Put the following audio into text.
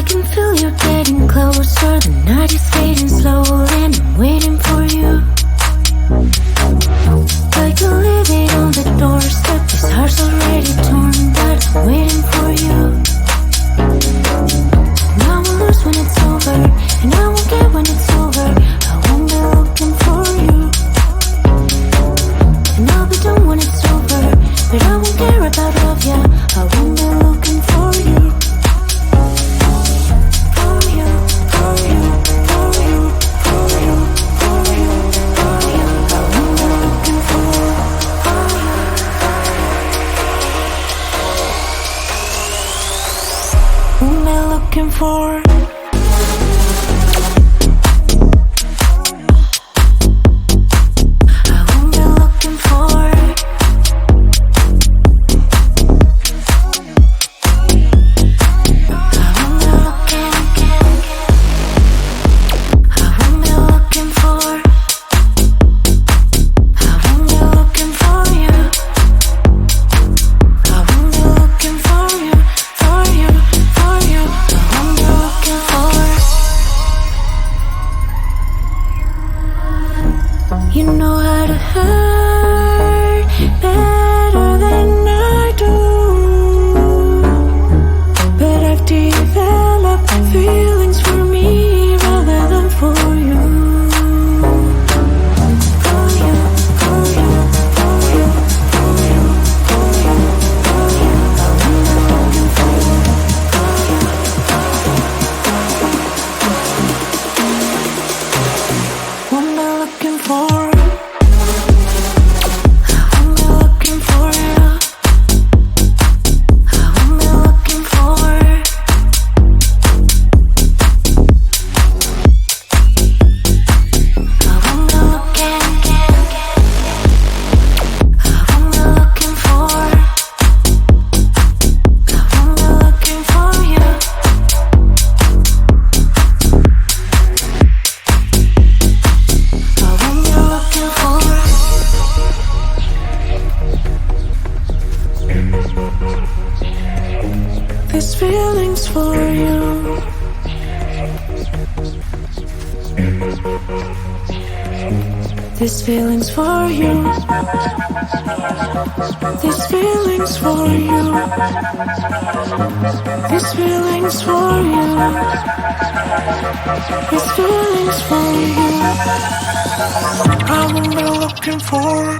can feel you getting closer. The night is fading slowly and I'm waiting for you. I can leave it on the doorstep. This heart's already torn, but I'm waiting for you. And I will lose when it's over, and I won't get when it's over. I won't be looking for you. And I'll be done when it's over, but I won't care about love, yeah. I won't be looking for you. For you, for you, for you, for you, for you, for you. I won't be looking for you. Won't be looking for. You know how to hurt better than I do, but I've developed feelings for me rather than for you. For you, for you, for you, for you, for you, for you. I'm looking for you. What am I looking for? This feeling's for you. This feeling's for you. This feeling's for you. This feeling's for you. This feeling's for you. I won't be looking for.